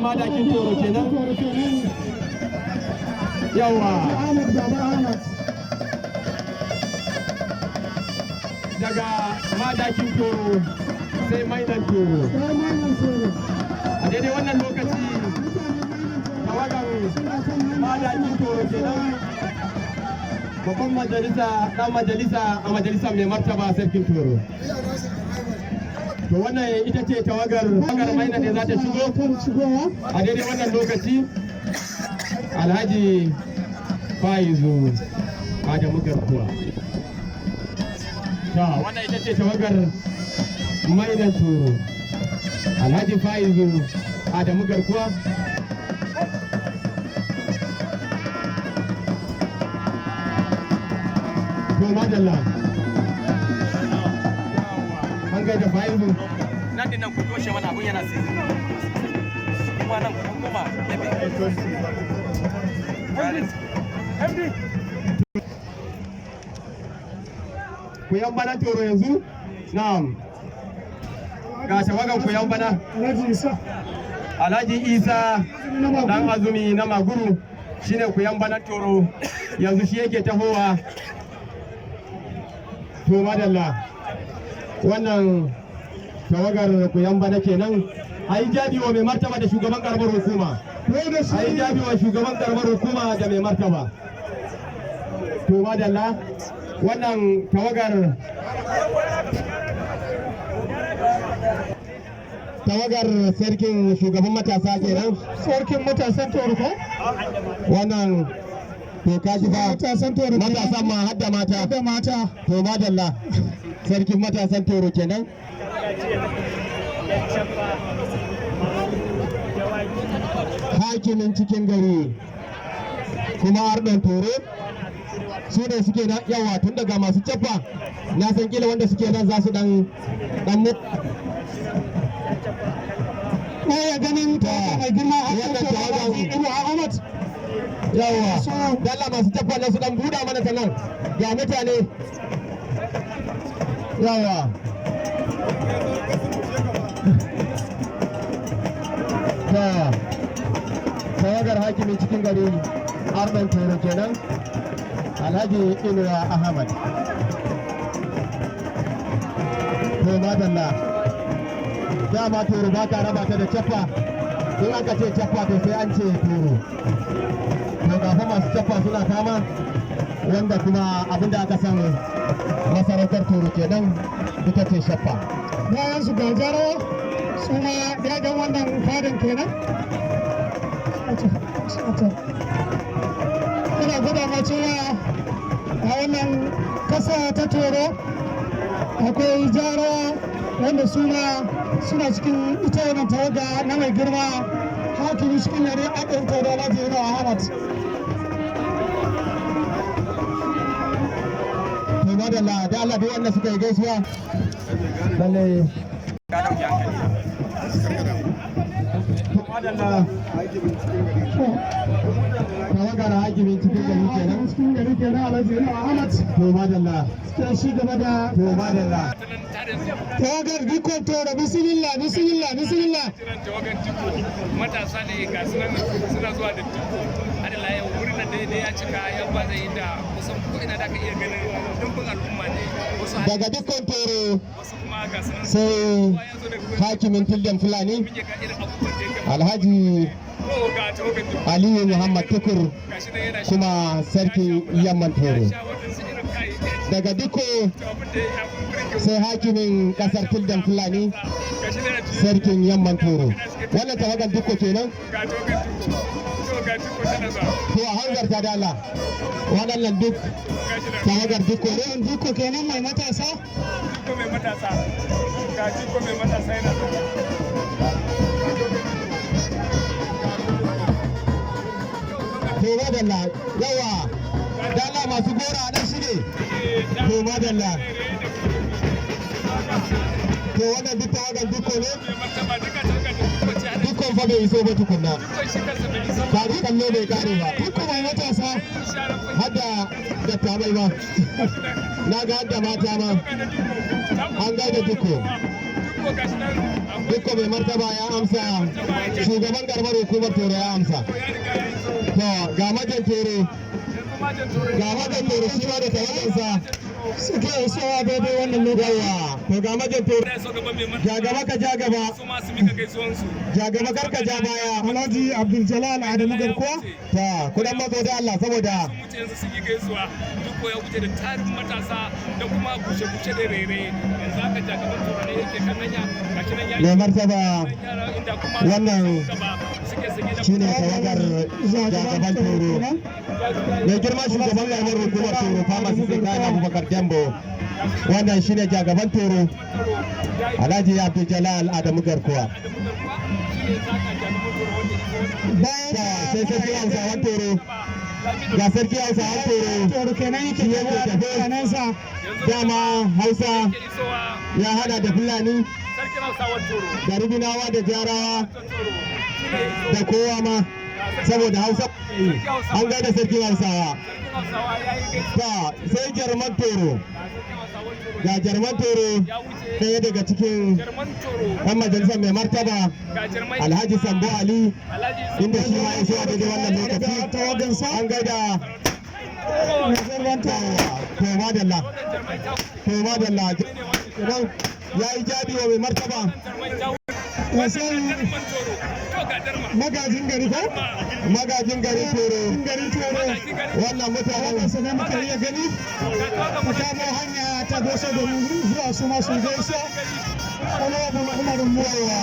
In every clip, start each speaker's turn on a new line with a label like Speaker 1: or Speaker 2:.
Speaker 1: madakin toro kenan yawa daga madakin toro sai mainan toro a daidai wannan lokaci tawagar madakin toro kenan babban majalisa dan majalisa a majalisa mai martaba sarkin toro. To wannan ita ce tawagar maina ne za ta shigo a daidai wannan lokaci Alhaji Faizu Adamu Garkuwa. Wannan ita ce tawagar mainan toro Alhaji Faizu Adamu Garkuwa. To madalla an gaida Faizu
Speaker 2: nan din nan ku toshe mana abun yana sai kuma nan ku kuma
Speaker 1: ku yan bana toro yanzu na'am ga tawagan ku yan bana Alhaji Isa dan azumi na Maguru shine ku yan bana toro yanzu shi yake tahowa. To madalla wannan tawagar kuyan bana kenan a yi jabi wa mai martaba da shugaban karamar hukuma a yi jabi wa shugaban karamar hukuma da mai martaba. To madalla wannan tawagar sarkin shugaban matasa kenan sarkin matasan torko wannan to kaji ba matasan ma hadda mata to madalla sarkin matasan toro kenan hakimin cikin gari kuma arɗon toro su ne suke na yawa tun daga masu cafa na san kila wanda suke nan za su dan ya ganin ta mai girma a Ahmad yawa dalla masu tafa na su dan buda mana ta nan ga mutane yawa ta tawagar hakimin cikin gari arnan toro kenan Alhaji Inuwa Ahmad. To madalla dama toro ba ka raba ta da cafa in aka ce cafa to sai an ce toro. To gafa masu cafa suna fama wanda kuma abinda aka san masarautar toro kenan ita ce shaffa. Bayan su gajaro su ma yagan wannan fadin kenan. Ina gwada ma cewa a wannan kasa ta toro akwai jaro wanda suna cikin ita wannan tawaga na mai girma hakimi cikin yare a ɗin toro na jiro Ahmad. To madalla da Allah duk wanda suka yi gaisuwa lalle madalla tawagar hakimin cikin gari kenan cikin gari kenan Alhaji Ahmad. To madalla sai shi gaba da to madalla tawagar dukkan toro bismillah
Speaker 2: tawagar matasa ne ga suna zuwa da adala yau wurin nan daidai ya cika yan ba zai da kusan ko ina da ka iya ganin dumbin al'umma ne
Speaker 1: daga dukkan toro
Speaker 2: wasu kuma ga
Speaker 1: sai hakimin tilden fulani Alhaji Aliyu Muhammad Tukur kuma sarki yamman toro daga dukko sai hakimin kasar tilden fulani sarkin yamman toro wannan tawagan dukko kenan. To a hanzarta da Allah waɗannan duk tawagar dukko ne dukko kenan mai matasa
Speaker 2: dukko mai matasa ga dukko mai matasa yana
Speaker 1: to madalla yawa dala masu gora nan shi ne to madalla to wannan duk tawagan dukko ne dukkan fa bai iso ba tukunna ba duk kallo bai kare ba dukko mai matasa hadda da tabai ba na ga hadda mata ma an gaida dukko Dukko mai martaba ya amsa, shugaban karamar hukumar Toro ya amsa. To ga majan Toro, shi ma da tawagansa suke isowa daidai wannan lokaci. To ga majan Toro, ja gaba ka ja gaba, ja gaba kar ka ja baya. Alhaji Abdul Jalal Adamu Garkuwa. Ta kudan mazo da Allah saboda
Speaker 2: Dukko ya wuce da tarin matasa da kuma bushe-bushe da rere. Yanzu aka ja gaban Toro ne yake kan hanya.
Speaker 1: mai martaba wannan shi ne tawagar jagaban Toro. Mai girma shugaban karamar hukumar Toro famasi sai kayan Abubakar Dembo. Wannan shi ne jagaban Toro, Alhaji Abdul Jalal Adamu Garkuwa. Sai sarki Hausawan Toro, ga sarki Hausawan Toro kenan yake tafe dama Hausa ya hada da Fulani da Rubinawa da Jarawa da kowa ma, saboda Hausa an gaida sarkin Hausawa. Ta sai Jarman Toro, ga Jarman Toro ɗaya daga cikin ɗan majalisar mai martaba Alhaji Sambo Ali, inda shi ma ya zuwa daidai wannan lokaci an gaida to madalla ya yi jabi wa mai martaba magajin gari Toro wannan mutanen su ne muka iya gani mu kamo hanya ta doso domin zuwa su masu gaisa umarin muwawa.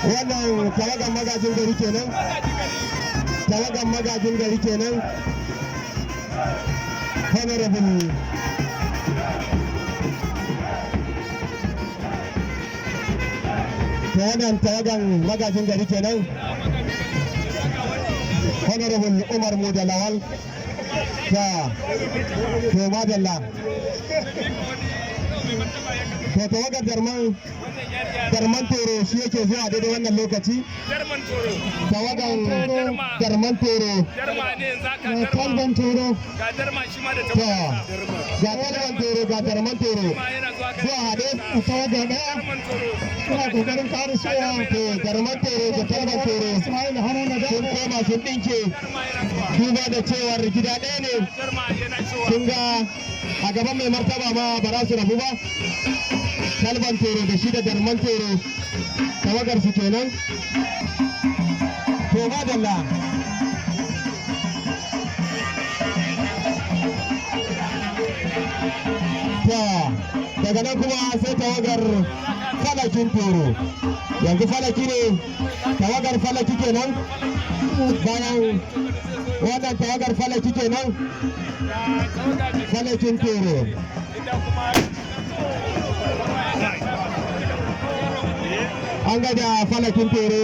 Speaker 1: Wannan tawagan magajin gari kenan honorable ta wannan tawagan magajin gari kenan honorable Umar Muda Lawal. Ta to madalla to tawagar Jarman Toro shi yake zuwa daidai wannan lokaci. Tawagan Jarman Toro, Kalban Toro, ga Kalban Toro ga Jarman Toro zuwa haɗe a tawagar ɗaya suna kokarin ƙara soya. To Jarman Toro da Kalban Toro sun koma sun ɗinke, duba da cewar gida ɗaya ne. Sun ga a gaban mai martaba ma ba za su rabu ba. Kalban Toro da shi da Jarman Toro tawagar su kenan. To madalla daga nan kuma sai tawagar Falakin Toro. Yanzu Falaki ne, tawagar Falaki kenan, bayan wannan tawagar Falaki kenan, Falakin Toro. An ga da Falakin Toro.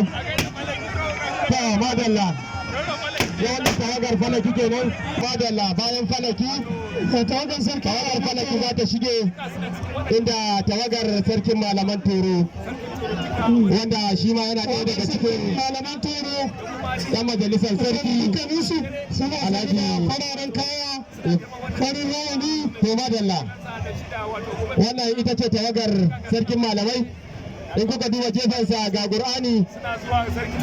Speaker 1: Ta madalla ya wannan tawagar Falaki kenan. Madalla bayan Falaki tawagar Falaki za ta shige inda tawagar sarkin malaman Toro, wanda shi ma yana ɗaya daga cikin malaman Toro, ɗan majalisar sarki Alhaji fararen kaya farin rawani. To madalla wannan ita ce tawagar sarkin malamai. In kuka duba gefensa ga Qur'ani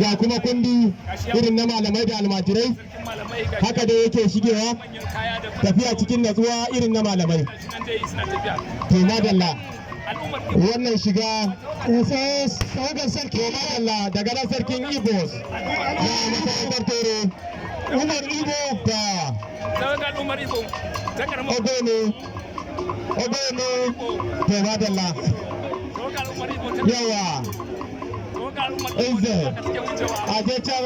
Speaker 1: ga kuma kundi irin na malamai da almajirai, haka dai yake shigewa tafiya cikin natsuwa irin na malamai. To madalla wannan shiga tawagar sarki madalla daga nan sarkin Igbo na masarautar Toro, Umar Igbo da Ogone. To madalla yawa inda a je can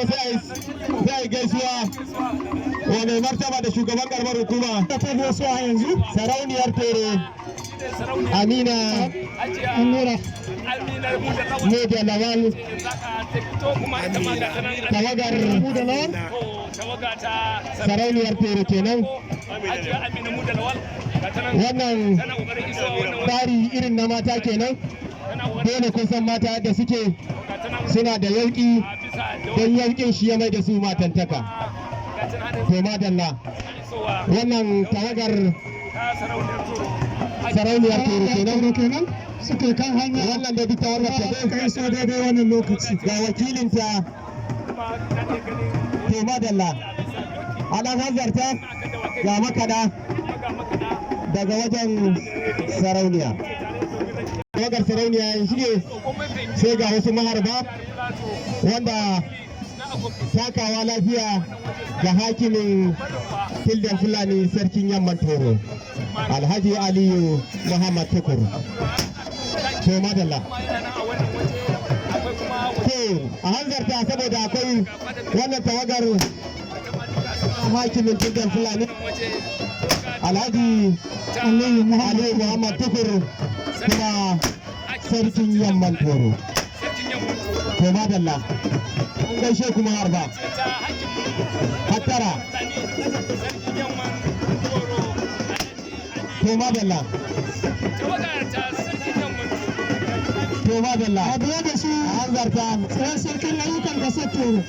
Speaker 1: sai gaisuwa wa mai martaba da shugaban karamar hukuma ta gaisuwa yanzu sarauniyar Toro Amina Muda Lawal, tawagar sarauniyar Toro kenan. Wannan tsari irin na mata kenan, dole kun san mata da suke suna da yauki, don yaukin shi ya mai da su matantaka. To madalla wannan tawagar sarauniyar toro
Speaker 3: kenan suke kan hanya
Speaker 1: wannan da bita wannan ta
Speaker 3: kai so daidai wannan lokaci
Speaker 1: ga wakilinta to madalla ana hanzarta ga makada daga wajen sarauniya tawagar sarauniya yanzu ne sai ga wasu maharba wanda takawa lafiya ga hakimin tilden fulani sarkin yamman toro alhaji aliyu muhammad tukur to madalla to a hanzarta saboda akwai wannan tawagar hakimin tilden fulani alhaji aliyu muhammad tukur kuma sarkin yamman toro to madalla an gaishe kuma harba hattara to madalla to madalla
Speaker 3: abu da su
Speaker 1: an zarta
Speaker 3: sai sarkin ayyukan kasar toro